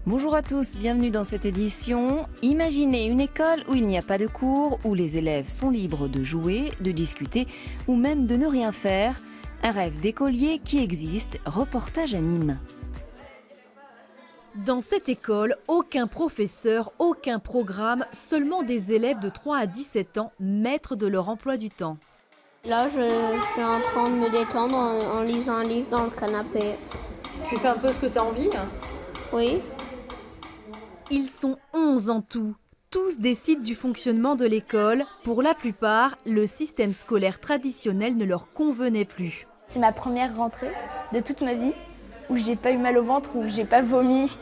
Bonjour à tous, bienvenue dans cette édition. Imaginez une école où il n'y a pas de cours, où les élèves sont libres de jouer, de discuter ou même de ne rien faire. Un rêve d'écolier qui existe, reportage à Nîmes. Dans cette école, aucun professeur, aucun programme, seulement des élèves de 3 à 17 ans, maîtres de leur emploi du temps. Là, je suis en train de me détendre en lisant un livre dans le canapé. Tu fais un peu ce que tu as envie ? Oui. Ils sont 11 en tout. Tous décident du fonctionnement de l'école. Pour la plupart, le système scolaire traditionnel ne leur convenait plus. C'est ma première rentrée de toute ma vie où j'ai pas eu mal au ventre, où j'ai pas vomi.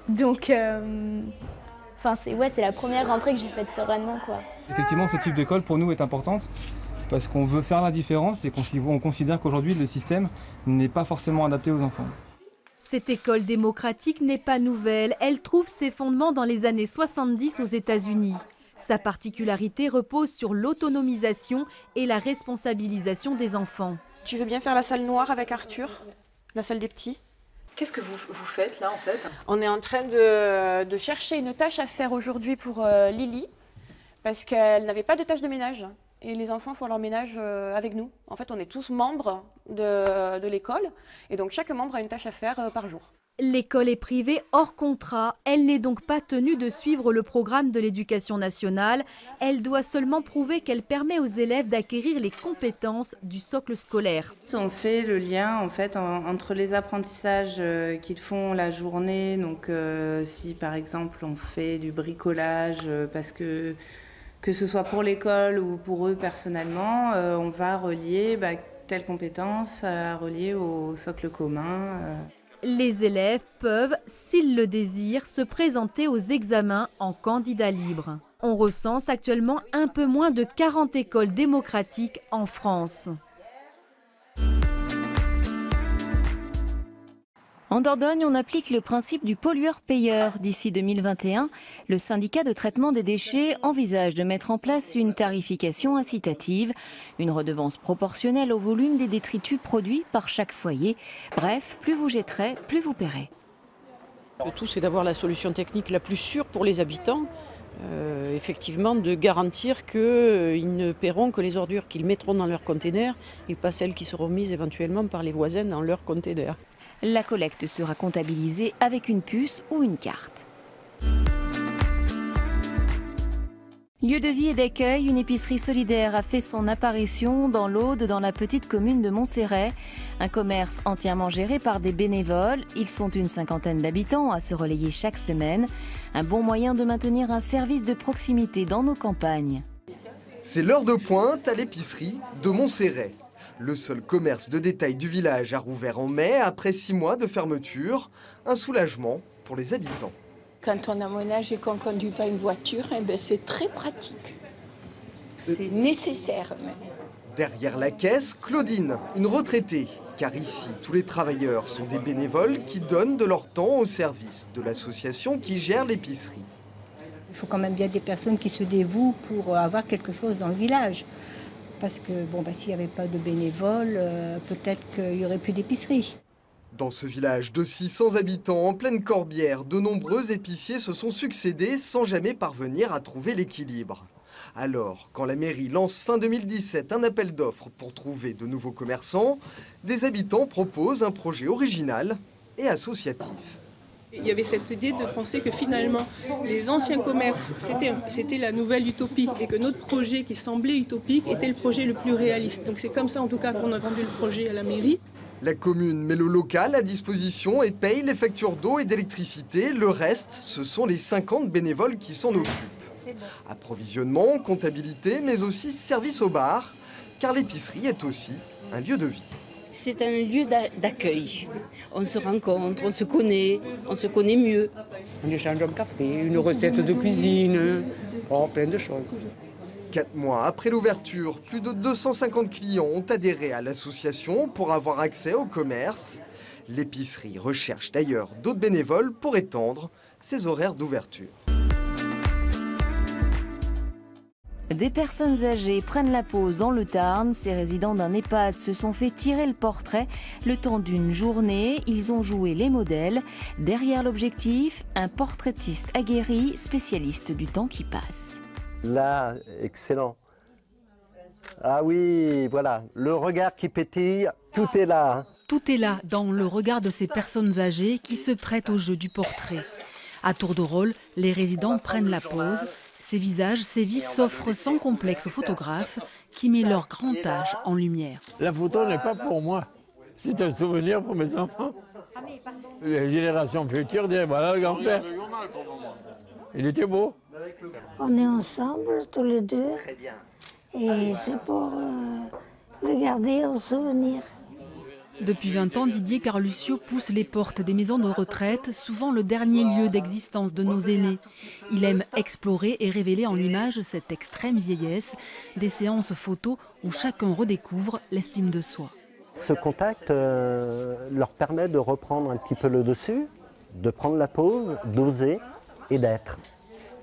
Donc, c'est la première rentrée que j'ai faite sereinement, quoi. Effectivement, ce type d'école pour nous est importante parce qu'on veut faire la différence et qu'on considère qu'aujourd'hui le système n'est pas forcément adapté aux enfants. Cette école démocratique n'est pas nouvelle. Elle trouve ses fondements dans les années 70 aux États-Unis. Sa particularité repose sur l'autonomisation et la responsabilisation des enfants. Tu veux bien faire la salle noire avec Arthur, la salle des petits? Qu'est-ce que vous faites là en fait? On est en train de chercher une tâche à faire aujourd'hui pour Lily, parce qu'elle n'avait pas de tâche de ménage. Et les enfants font leur ménage avec nous. En fait, on est tous membres de l'école, et donc chaque membre a une tâche à faire par jour. L'école est privée hors contrat. Elle n'est donc pas tenue de suivre le programme de l'éducation nationale. Elle doit seulement prouver qu'elle permet aux élèves d'acquérir les compétences du socle scolaire. On fait le lien en fait entre les apprentissages qu'ils font la journée. Donc si par exemple on fait du bricolage parce que ce soit pour l'école ou pour eux personnellement, on va relier telle compétence à relier au socle commun. Les élèves peuvent, s'ils le désirent, se présenter aux examens en candidat libre. On recense actuellement un peu moins de 40 écoles démocratiques en France. En Dordogne, on applique le principe du pollueur-payeur. D'ici 2021, le syndicat de traitement des déchets envisage de mettre en place une tarification incitative, une redevance proportionnelle au volume des détritus produits par chaque foyer. Bref, plus vous jetterez, plus vous paierez. Le tout, c'est d'avoir la solution technique la plus sûre pour les habitants. Effectivement, de garantir qu'ils ne paieront que les ordures qu'ils mettront dans leur container et pas celles qui seront mises éventuellement par les voisins dans leur container. La collecte sera comptabilisée avec une puce ou une carte. Lieu de vie et d'accueil, une épicerie solidaire a fait son apparition dans l'Aude, dans la petite commune de Montserrat. Un commerce entièrement géré par des bénévoles. Ils sont une cinquantaine d'habitants à se relayer chaque semaine. Un bon moyen de maintenir un service de proximité dans nos campagnes. C'est l'heure de pointe à l'épicerie de Montserrat. Le seul commerce de détail du village a rouvert en mai après 6 mois de fermeture. Un soulagement pour les habitants. Quand on a mon âge et qu'on ne conduit pas une voiture, c'est très pratique. C'est nécessaire même. Derrière la caisse, Claudine, une retraitée. Car ici, tous les travailleurs sont des bénévoles qui donnent de leur temps au service de l'association qui gère l'épicerie. Il faut quand même bien des personnes qui se dévouent pour avoir quelque chose dans le village. Parce que s'il n'y avait pas de bénévoles, peut-être qu'il n'y aurait plus d'épicerie. Dans ce village de 600 habitants en pleine Corbière, de nombreux épiciers se sont succédés sans jamais parvenir à trouver l'équilibre. Alors, quand la mairie lance fin 2017 un appel d'offres pour trouver de nouveaux commerçants, des habitants proposent un projet original et associatif. Il y avait cette idée de penser que finalement, les anciens commerces, c'était la nouvelle utopie et que notre projet qui semblait utopique était le projet le plus réaliste. Donc c'est comme ça en tout cas qu'on a vendu le projet à la mairie. La commune met le local à disposition et paye les factures d'eau et d'électricité. Le reste, ce sont les 50 bénévoles qui s'en occupent. Approvisionnement, comptabilité, mais aussi service au bar, car l'épicerie est aussi un lieu de vie. C'est un lieu d'accueil. On se rencontre, on se connaît mieux. On échange un café, une recette de cuisine, plein de choses. 4 mois après l'ouverture, plus de 250 clients ont adhéré à l'association pour avoir accès au commerce. L'épicerie recherche d'ailleurs d'autres bénévoles pour étendre ses horaires d'ouverture. Des personnes âgées prennent la pose dans le Tarn. Ces résidents d'un EHPAD se sont fait tirer le portrait. Le temps d'une journée, ils ont joué les modèles. Derrière l'objectif, un portraitiste aguerri, spécialiste du temps qui passe. Là, excellent. Ah oui, voilà, le regard qui pétille, tout est là. Hein. Tout est là dans le regard de ces personnes âgées qui se prêtent au jeu du portrait. À tour de rôle, les résidents prennent la pose. Ces visages, ces vies s'offrent sans complexe aux photographes qui met leur grand âge en lumière. La photo n'est pas pour moi, c'est un souvenir pour mes enfants. Les générations futures disent voilà le grand-père. Il était beau. On est ensemble tous les deux. Très bien. Et c'est pour le garder en souvenir. Depuis 20 ans, Didier Carluccio pousse les portes des maisons de retraite, souvent le dernier lieu d'existence de nos aînés. Il aime explorer et révéler en images cette extrême vieillesse, des séances photos où chacun redécouvre l'estime de soi. Ce contact leur permet de reprendre un petit peu le dessus, de prendre la pause, d'oser et d'être.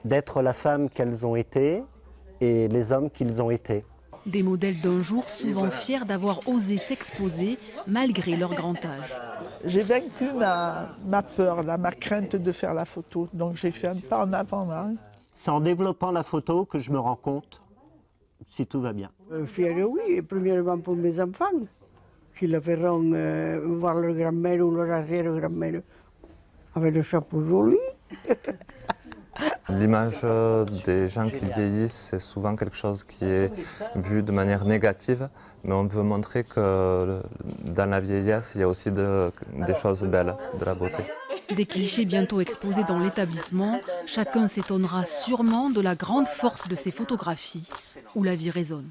D'être la femme qu'elles ont été et les hommes qu'ils ont été. Des modèles d'un jour souvent fiers d'avoir osé s'exposer malgré leur grand âge. J'ai vaincu ma peur, ma crainte de faire la photo. Donc j'ai fait un pas en avant là. C'est en développant la photo que je me rends compte si tout va bien. Fière, oui, premièrement pour mes enfants, qui le verront voir leur grand-mère ou leur arrière-grand-mère avec le chapeau joli. L'image des gens qui vieillissent, c'est souvent quelque chose qui est vu de manière négative, mais on veut montrer que dans la vieillesse, il y a aussi des choses belles, de la beauté. Des clichés bientôt exposés dans l'établissement, chacun s'étonnera sûrement de la grande force de ces photographies où la vie résonne.